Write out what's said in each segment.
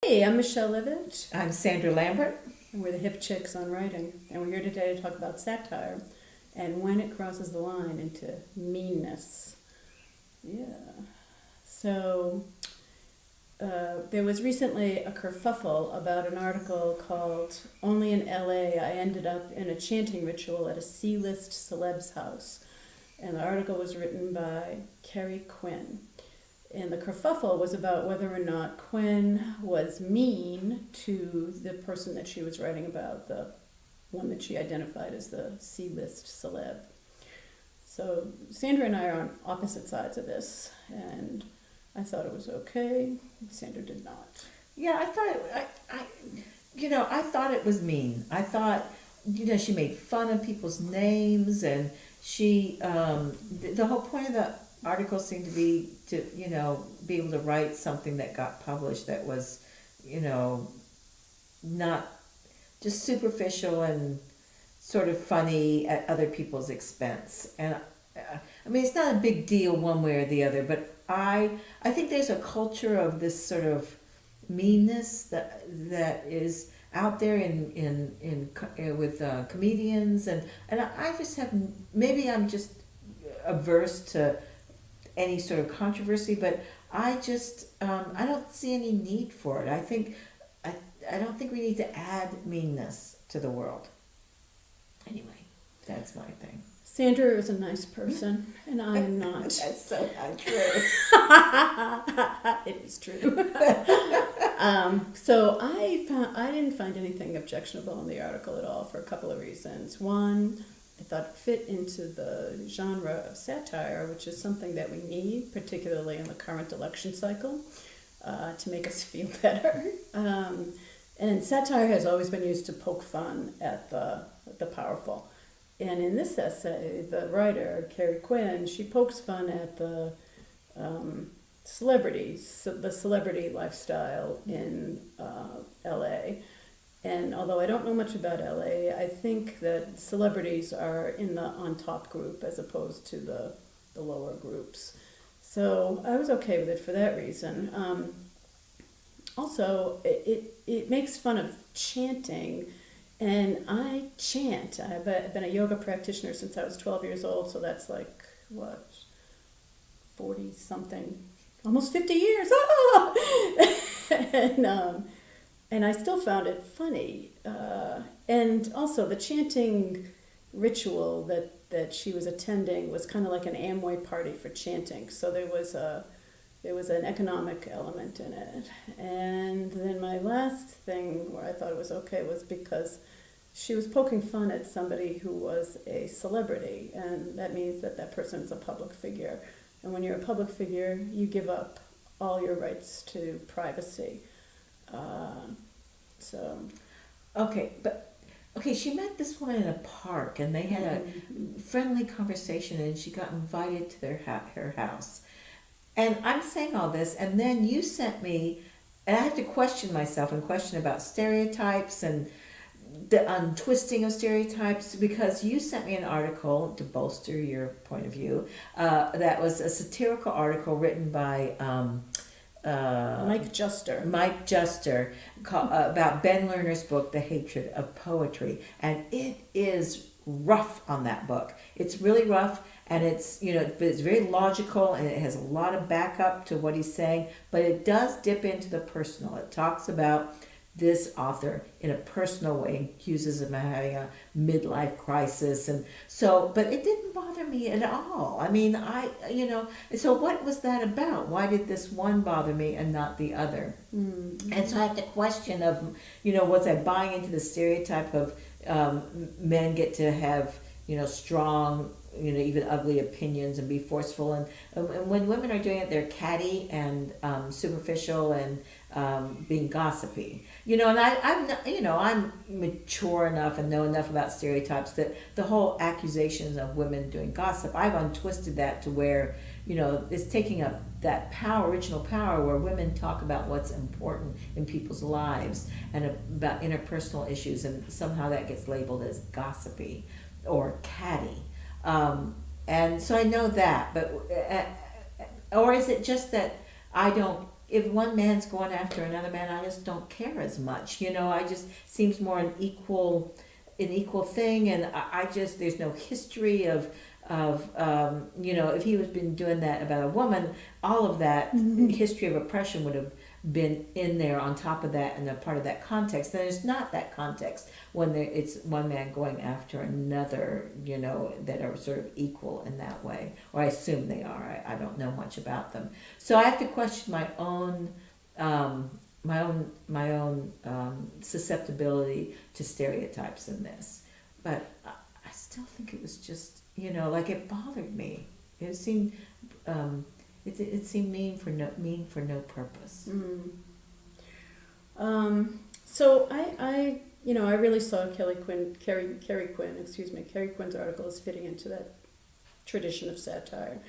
Hey, I'm Michele Livich, I'm Sandra Lambert. and we're the hip chicks on writing. And we're here today to talk about satire and when it crosses the line into meanness. Yeah. So, there was recently a kerfuffle about an article called Only in LA I Ended Up in a Chanting Ritual at a C-list celeb's house. And the article was written by Carrie Quinn. And the kerfuffle was about whether or not Quinn was mean to the person that she was writing about, the one that she identified as the C-list celeb. So Sandra and I are on opposite sides of this, and I thought it was okay. Sandra did not. Yeah, I thought it was mean. I thought, she made fun of people's names, and the whole point of the article seemed to be to, be able to write something that got published that was, not just superficial and sort of funny at other people's expense. And it's not a big deal one way or the other, but I think there's a culture of this sort of meanness that is out there with comedians, and I just have, maybe I'm just averse to any sort of controversy, but I don't see any need for it. I don't think we need to add meanness to the world. Anyway, that's my thing. Sandra is a nice person, and I am not. That's so untrue. It is true. So I didn't find anything objectionable in the article at all for a couple of reasons. One, I thought it fit into the genre of satire, which is something that we need, particularly in the current election cycle, to make us feel better. And satire has always been used to poke fun at the powerful. And in this essay, the writer, Carrie Quinn, she pokes fun at the celebrities, the celebrity lifestyle in LA. And although I don't know much about LA, I think that celebrities are in the on top group as opposed to the lower groups. So I was okay with it for that reason. Also, it makes fun of chanting. And I chant. I've been a yoga practitioner since I was 12 years old, so that's like, 40 something, almost 50 years. And I still found it funny. And also, the chanting ritual that she was attending was kind of like an Amway party for chanting. So there was an economic element in it. And then my last thing where I thought it was okay was because she was poking fun at somebody who was a celebrity, and that means that person is a public figure. And when you're a public figure, you give up all your rights to privacy. So, Okay, she met this woman in a park, and they had a friendly conversation, and she got invited to her house. And I'm saying all this, and then you sent me, and I have to question myself and question about stereotypes and the untwisting of stereotypes, because you sent me an article to bolster your point of view. That was a satirical article written by Mike Juster. About Ben Lerner's book, The Hatred of Poetry. And it is rough on that book. It's really rough. And it's, but it's very logical, and it has a lot of backup to what he's saying, but it does dip into the personal. It talks about this author in a personal way, accuses him of having a midlife crisis, and so, but it didn't bother me at all. So what was that about? Why did this one bother me and not the other? Mm-hmm. And so I have the question of, was I buying into the stereotype of men get to have, strong, even ugly opinions and be forceful, and when women are doing it, they're catty and superficial and being gossipy. And I'm mature enough and know enough about stereotypes that the whole accusations of women doing gossip, I've untwisted that to where, it's taking up that power, original power, where women talk about what's important in people's lives and about interpersonal issues, and somehow that gets labeled as gossipy or catty. And so I know that, but or is it just that I don't if one man's going after another man, I just don't care as much. I just seems more an equal thing, and I just there's no history of if he was been doing that about a woman, all of that history of oppression would have been in there on top of that and a part of that context. And there's not that context when it's one man going after another, that are sort of equal in that way, or I assume they are. I don't know much about them, so I have to question my own susceptibility to stereotypes in this. But I still think it was just like it bothered me. It seemed it seemed mean for no purpose. So I really saw Carrie Quinn's article as fitting into that tradition of satire.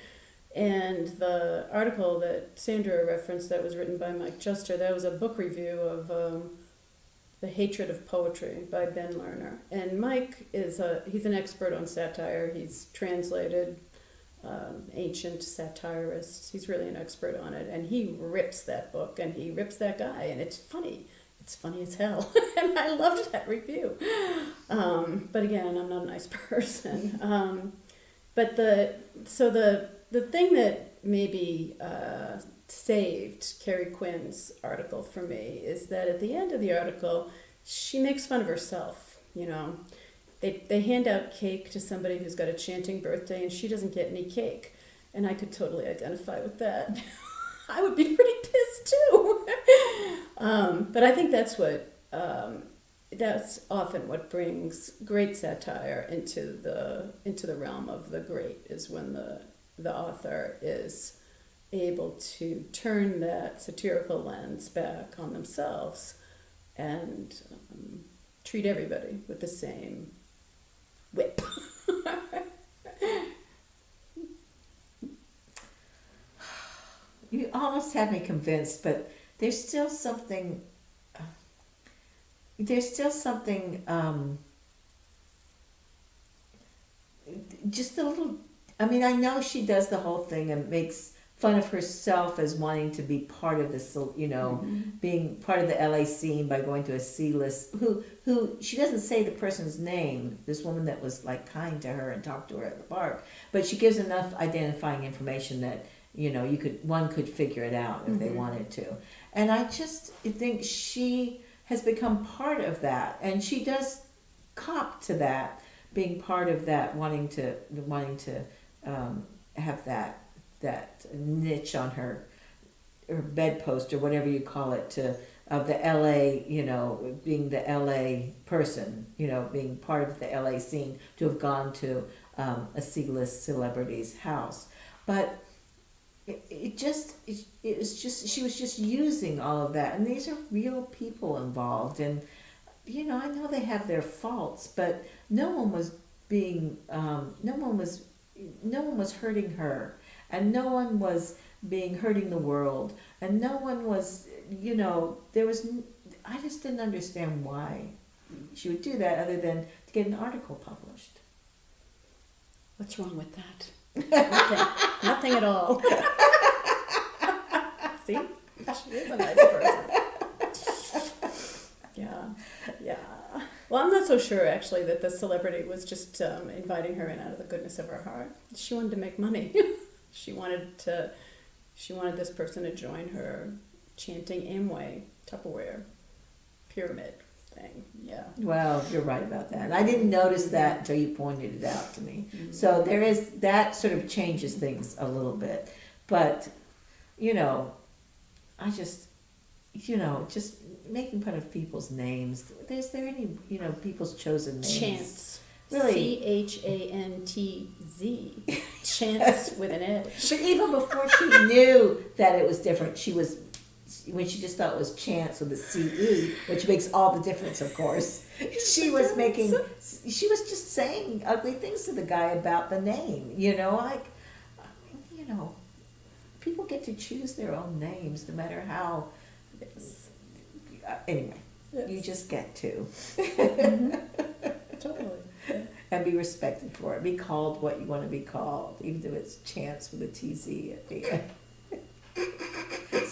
And the article that Sandra referenced that was written by Mike Juster, that was a book review of The Hatred of Poetry by Ben Lerner. And Mike he's an expert on satire. He's translated ancient satirists. He's really an expert on it. And he rips that book and he rips that guy. And it's funny. It's funny as hell. And I loved that review. But again, I'm not a nice person. But the thing that maybe saved Carrie Quinn's article for me is that at the end of the article, she makes fun of herself. They hand out cake to somebody who's got a chanting birthday, and she doesn't get any cake. And I could totally identify with that. I would be pretty pissed too. But I think that's often what brings great satire into the realm of the great, is when the author is able to turn that satirical lens back on themselves and treat everybody with the same whip. You almost had me convinced, but there's still something. Just a little. I mean, I know she does the whole thing and makes fun of herself as wanting to be part of this, being part of the LA scene by going to a C-list. Who she doesn't say the person's name. This woman that was like kind to her and talked to her at the park, but she gives enough identifying information that one could figure it out if they wanted to. And I just think she has become part of that, and she does cop to that, being part of that, wanting to have that niche on her bedpost or whatever you call it, of the LA, being the LA person, being part of the LA scene, to have gone to a C-list celebrity's house. But it was just she was just using all of that, and these are real people involved, and I know they have their faults, but no one was hurting her, and no one was hurting the world, and no one was I just didn't understand why she would do that, other than to get an article published. What's wrong with that? Nothing at all. See? She is a nice person. Yeah. Well, I'm not so sure, actually, that the celebrity was just inviting her in out of the goodness of her heart. She wanted to make money. She wanted this person to join her chanting Amway Tupperware pyramid thing. Yeah. Well, you're right about that. I didn't notice that until you pointed it out to me. Mm-hmm. So there is that sort of changes things a little bit. But, I just making fun of people's names. Is there any, people's chosen names? Chance. Really? CHANTZ. Chance with an edge. But even before she knew that it was different, when she just thought it was Chance with a CE, which makes all the difference, of course. She was just saying ugly things to the guy about the name, people get to choose their own names no matter how. Yes. Anyway, yes. You just get to. Mm-hmm. Totally. Yeah. And be respected for it. Be called what you want to be called, even if it's Chance with a TZ at the end.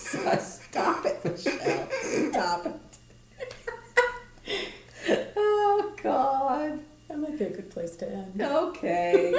Stop it, Michelle. Stop it. Oh, God. That might be a good place to end. Okay.